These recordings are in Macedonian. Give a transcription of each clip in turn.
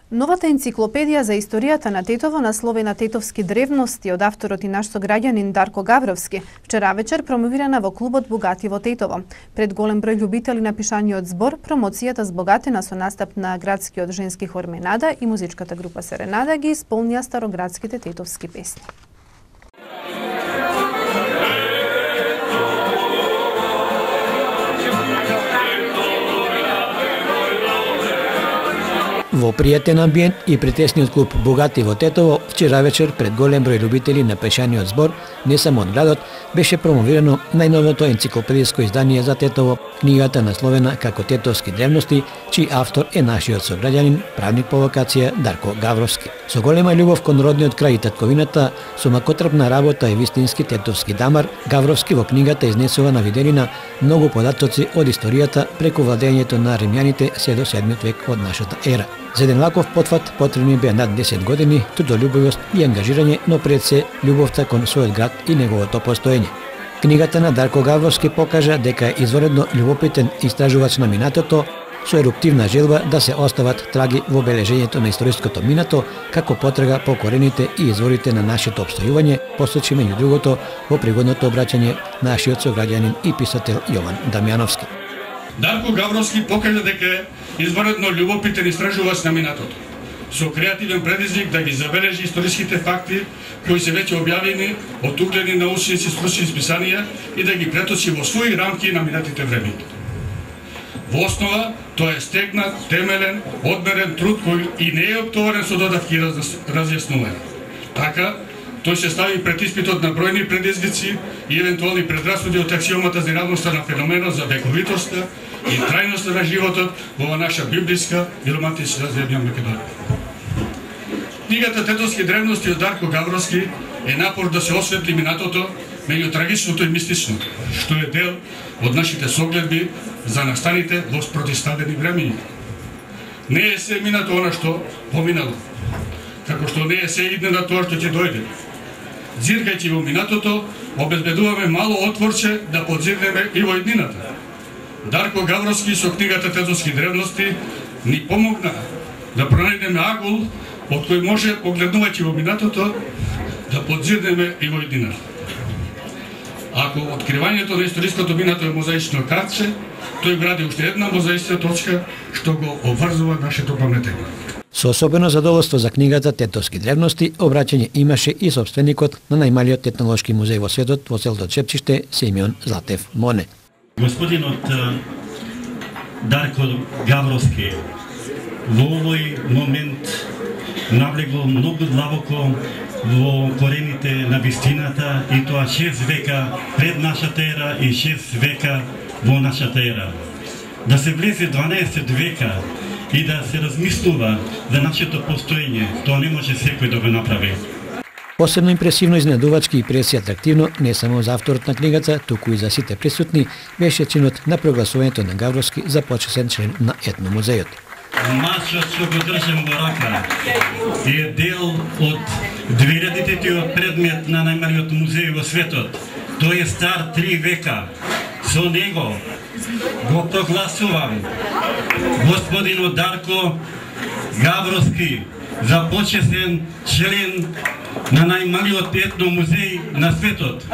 Новата енциклопедија за историјата на Тетово, насловена Тетовски древности од авторот и наш сограѓанин Дарко Гавровски, вчера вечер промовирана во клубот Богати во Тетово. Пред голем број љубители на пишаниот збор, промоцијата збогатена со настап на градскиот женски хор Менада и музичката група Серенада ги исполнија староградските тетовски песни. Во пријатен амбиент и претесниот клуб Богати во Тетово, вчера вечер пред голем број љубители на пешаниот збор, не само од градот, беше промовирано најновото енциклопедиско издание за Тетово, книгата насловена како Тетовски древности, чиј автор е нашиот сограѓанин, правник по вокација Дарко Гавровски. Со голема љубов кон родниот крај и татковината, со макотрпна работа и вистински тетовски дамар, Гавровски во книгата изнесува на виделина многу податоци од историјата преку владењето на римјаните се до 7 век од нашата ера. За еден ваков потфат потребни беа над 10 години трудолюбивост и ангажирање, но пред се љубовта кон својот град и неговото постоење. Книгата на Дарко Гавровски покажа дека е изворедно љубопитен истражувач на минатото, со еруптивна желба да се остават траги во обележењето на историското минато, како потрага по корените и изворите на нашето опстојување, посочи меѓу другото во пригодното обраќање нашиот сограѓанин и писател Јован Дамјановски. Дарко Гавровски покажа дека е изворедно љубопитен истражувач на минатото, со креативен предизвик да ги забележи историските факти кои се веќе објавени од угледни научници и стручни списанија и да ги преточи во своји рамки на минатите времења. Во основа, тоа е стегнат, темелен, одмерен труд кој и не е оптоварен со додавки разјаснување. Така, тој се стави пред испитот на бројни предизвици и евентуални предрасуди од аксиомата за реалноста на феноменот за вековитоста и трајноста на животот во наша библиска и романтична земја Македонија. Книгата Тетовски древности од Дарко Гавровски е напор да се осветли минатото меѓу трагичното и мистичното, што е дел од нашите согледби за настаните во спротиставени времења. Не е се минато она што поминало, како што не е се иднина тоа што ќе дојде. Зиргајќи во минатото, обезбедуваме мало отворче да подзирнеме и во иднината. Дарко Гавровски со книгата Тетовски древности ни помогна да пронајдеме агул од кој може, погледнувајќи во минатото, да подзирнеме и во иднината. Ако откривањето на историското минато е мозаично картче, тој гради уште една мозаична точка што го обврзува нашето паметење. Со особено задоволство за книгата Тетовски древности, обраќање имаше и собственикот на најмалиот етнолошки музеј во светот во селото Чепчиште, Симеон Златев Моне. Господинот Дарко Гавровски во овој момент навлегол многу длабоко во корените на вистината и тоа 6 века пред нашата ера и 6 века во нашата ера. Да се влезе 12 века и да се размислува за нашето постоење, тоа не може секој да го направи. Посебно импресивно, изненадувачки и преси атрактивно, не само за авторот на книгата, туку и за сите присутни, беше чинот на прогласувањето на Гавровски за почесен член на етномузејот. Мачот што го држам во рака е дел од 2000-тиот предмет на најмалиот музеј во светот. Тој е стар 3 века. Со него го прогласувам господинот Дарко Гавровски за почесен член на најмалиот етномузеј на светот.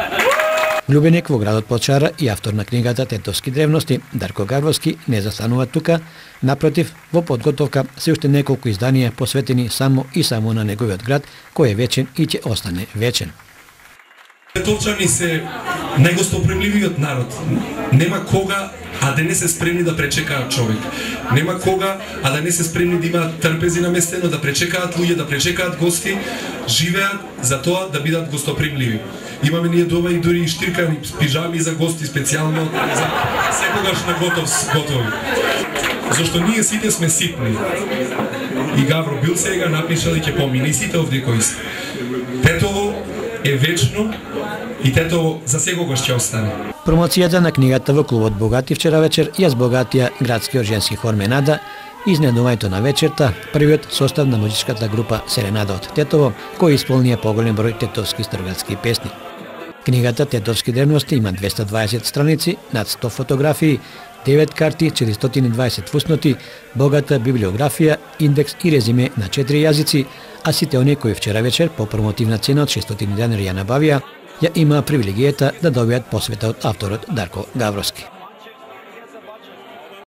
Влюбеник во градот Почара и автор на книгата Тетовски древности, Дарко Гавровски не застанува тука, напротив, во подготовка се уште неколку изданија посветени само и само на неговиот град, кој е вечен и ќе остане вечен. Тетовчани се најгостопримливиот народ. Нема кога а да не се спремни да пречекаат човек. Нема кога а да не се спремни да имаат трпези наместено, да пречекаат луѓе, да пречекаат гости, живеат за тоа да бидат гостопримливи. Имаме ние дома и дури штиркани пижами за гости специјално за секогаш на готови. Зашто ние сите сме ситни. И Гавро бил сега напишал и ќе помине и сите овде кои се. Тетово е вечно и Тетово за секогаш ќе остане. Промоцијата на книгата во клубот Богати вчера вечер ја збогатија градскиот женски хор Менада, изненадувањето на вечерта, првиот состав на музичката група Серенада од Тетово, кој исполнија поголем број тетовски староградски песни. Книгата Тетовски древности има 220 страници, над 100 фотографии, 9 карти, 420 фусноти, богата библиографија, индекс и резиме на 4 јазици, а сите оние кои вчера вечер по промотивна цена од 600 денари ја набавија, ја имаа привилегијата да добијат посвета од авторот Дарко Гавровски.